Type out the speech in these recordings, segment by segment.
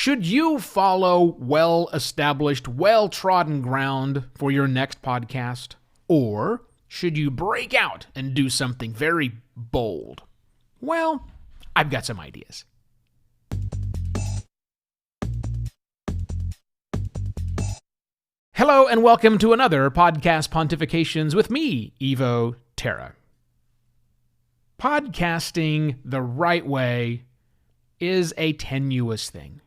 Should you follow well-established, well-trodden ground for your next podcast? Or should you break out and do something very bold? Well, I've got some ideas. Hello and welcome to another Podcast Pontifications with me, Evo Terra. Podcasting the right way is a tenuous thing.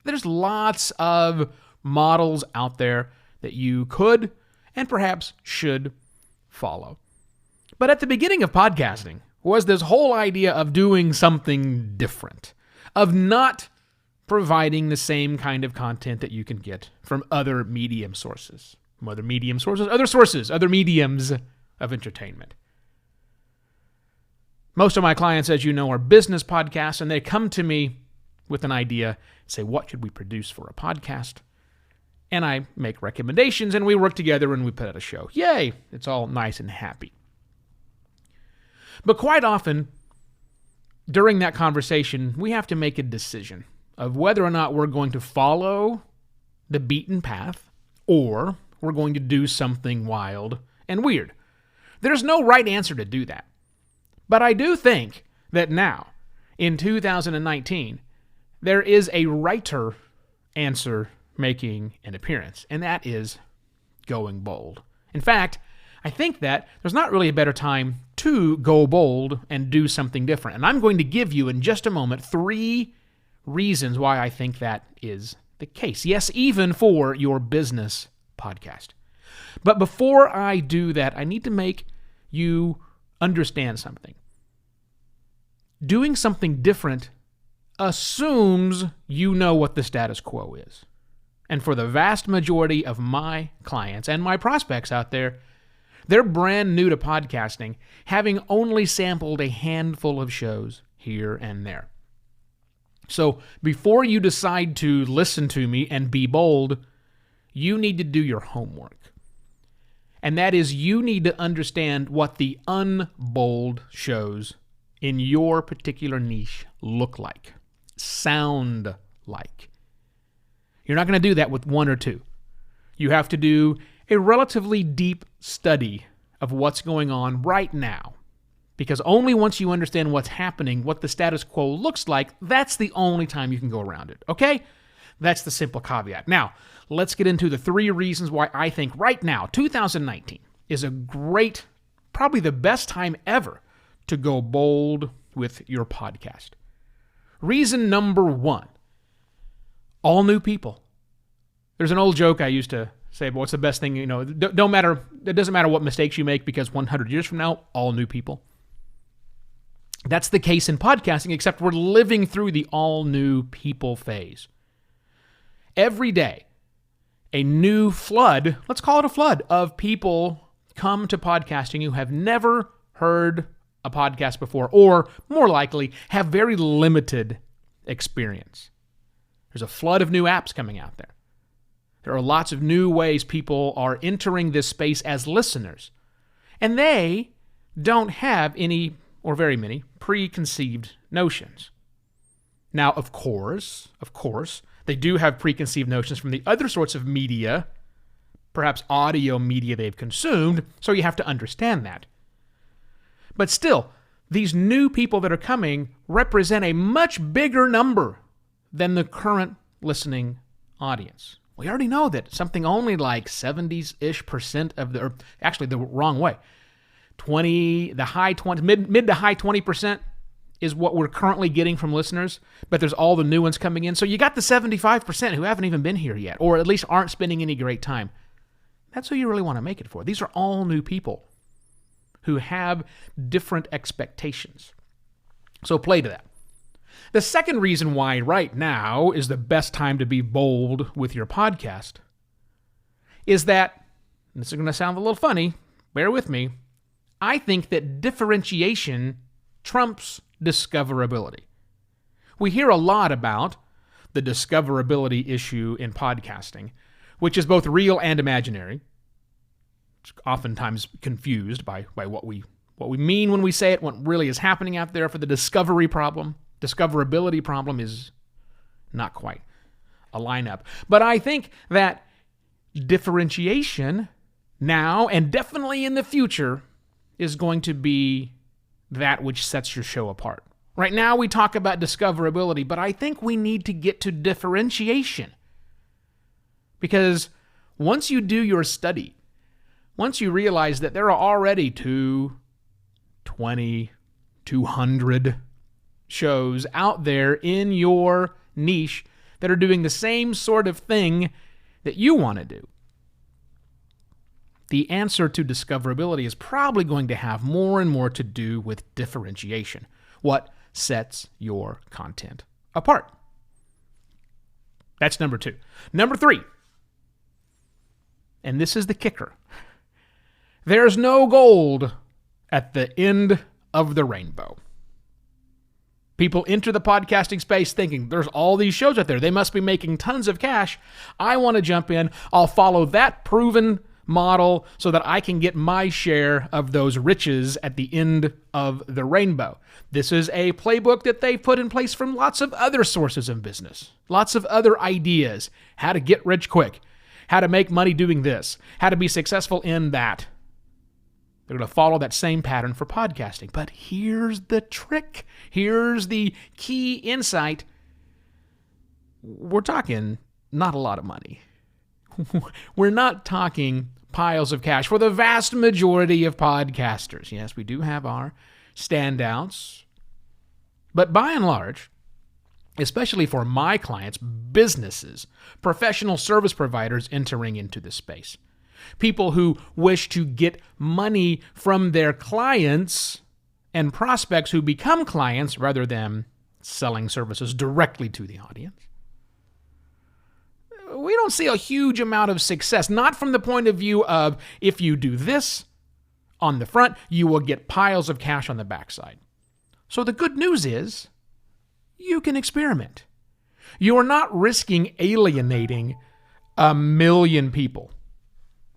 There's lots of models out there that you could and perhaps should follow. But at the beginning of podcasting was this whole idea of doing something different, of not providing the same kind of content that you can get from other mediums, other mediums of entertainment. Most of my clients, as you know, are business podcasts, and they come to me with an idea, say, what should we produce for a podcast? And I make recommendations, and we work together, and we put out a show. Yay! It's all nice and happy. But quite often, during that conversation, we have to make a decision of whether or not we're going to follow the beaten path, or we're going to do something wild and weird. There's no right answer to do that. But I do think that now, in 2019, there is a righter answer making an appearance, and that is going bold. In fact, I think that there's not really a better time to go bold and do something different. And I'm going to give you in just a moment 3 reasons why I think that is the case. Yes, even for your business podcast. But before I do that, I need to make you understand something. Doing something different assumes you know what the status quo is. And for the vast majority of my clients and my prospects out there, they're brand new to podcasting, having only sampled a handful of shows here and there. So before you decide to listen to me and be bold, you need to do your homework. And that is, you need to understand what the unbold shows in your particular niche look like, sound like. You're not going to do that with 1 or 2. You have to do a relatively deep study of what's going on right now. Because only once you understand what's happening, what the status quo looks like, that's the only time you can go around it. Okay? That's the simple caveat. Now, let's get into the 3 reasons why I think right now, 2019, is a great, probably the best time ever to go bold with your podcast. Reason number 1, all new people. There's an old joke I used to say, but what's the best thing, it doesn't matter what mistakes you make, because 100 years from now, all new people. That's the case in podcasting, except we're living through the all new people phase. Every day, a new flood, let's call it a flood, of people come to podcasting who have never heard a podcast before, or more likely, have very limited experience. There's a flood of new apps coming out there. There are lots of new ways people are entering this space as listeners. And they don't have any, or very many, preconceived notions. Now, of course, they do have preconceived notions from the other sorts of media, perhaps audio media they've consumed, so you have to understand that. But still, these new people that are coming represent a much bigger number than the current listening audience. We already know that something only like 70-ish% of the, or actually the wrong way, mid to high 20% is what we're currently getting from listeners, but there's all the new ones coming in. So you got the 75% who haven't even been here yet, or at least aren't spending any great time. That's who you really want to make it for. These are all new people who have different expectations. So play to that. The second reason why right now is the best time to be bold with your podcast is that, and this is going to sound a little funny, bear with me, I think that differentiation trumps discoverability. We hear a lot about the discoverability issue in podcasting, which is both real and imaginary. It's oftentimes confused by what we mean when we say it, what really is happening out there. For the discoverability problem is not quite a lineup. But I think that differentiation now and definitely in the future is going to be that which sets your show apart. Right now we talk about discoverability, but I think we need to get to differentiation. Because once you do your study, once you realize that there are already 200 shows out there in your niche that are doing the same sort of thing that you want to do, the answer to discoverability is probably going to have more and more to do with differentiation. What sets your content apart? That's number 2. Number 3, and this is the kicker. There's no gold at the end of the rainbow. People enter the podcasting space thinking there's all these shows out there. They must be making tons of cash. I want to jump in. I'll follow that proven model so that I can get my share of those riches at the end of the rainbow. This is a playbook that they've put in place from lots of other sources of business, lots of other ideas, how to get rich quick, how to make money doing this, how to be successful in that. They're going to follow that same pattern for podcasting. But here's the trick. Here's the key insight. We're talking not a lot of money. We're not talking piles of cash for the vast majority of podcasters. Yes, we do have our standouts. But by and large, especially for my clients, businesses, professional service providers entering into this space, people who wish to get money from their clients and prospects who become clients rather than selling services directly to the audience, we don't see a huge amount of success, not from the point of view of if you do this on the front, you will get piles of cash on the backside. So the good news is you can experiment. You're not risking alienating 1 million people.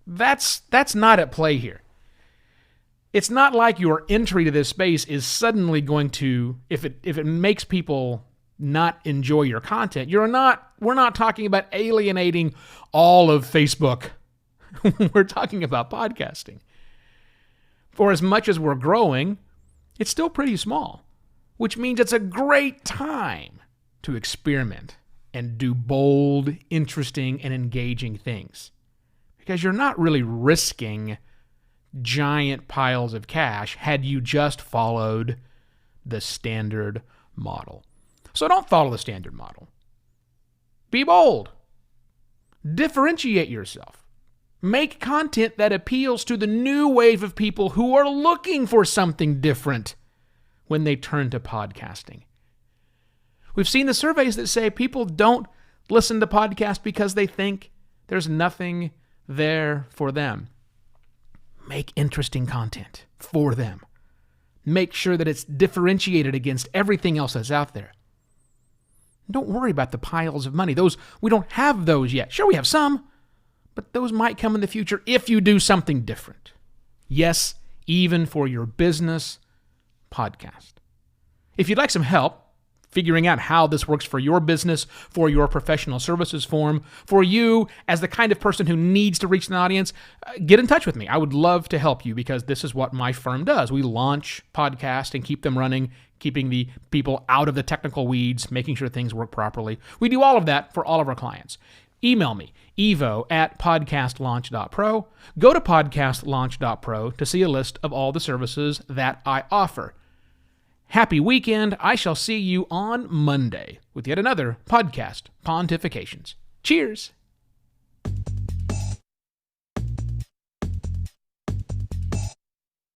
That's not at play here. It's not like your entry to this space is suddenly going to, if it makes people not enjoy your content, we're not talking about alienating all of Facebook. We're talking about podcasting. For as much as we're growing, it's still pretty small, which means it's a great time to experiment and do bold, interesting, and engaging things. Because you're not really risking giant piles of cash had you just followed the standard model. So don't follow the standard model. Be bold. Differentiate yourself. Make content that appeals to the new wave of people who are looking for something different when they turn to podcasting. We've seen the surveys that say people don't listen to podcasts because they think there's nothing there for them. Make interesting content for them. Make sure that it's differentiated against everything else that's out there. Don't worry about the piles of money. We don't have those yet. Sure, we have some, but those might come in the future if you do something different. Yes, even for your business podcast. If you'd like some help figuring out how this works for your business, for your professional services firm, for you as the kind of person who needs to reach an audience, get in touch with me. I would love to help you because this is what my firm does. We launch podcasts and keep them running, keeping the people out of the technical weeds, making sure things work properly. We do all of that for all of our clients. Email me, evo@podcastlaunch.pro. Go to podcastlaunch.pro to see a list of all the services that I offer. Happy weekend. I shall see you on Monday with yet another podcast pontifications. Cheers.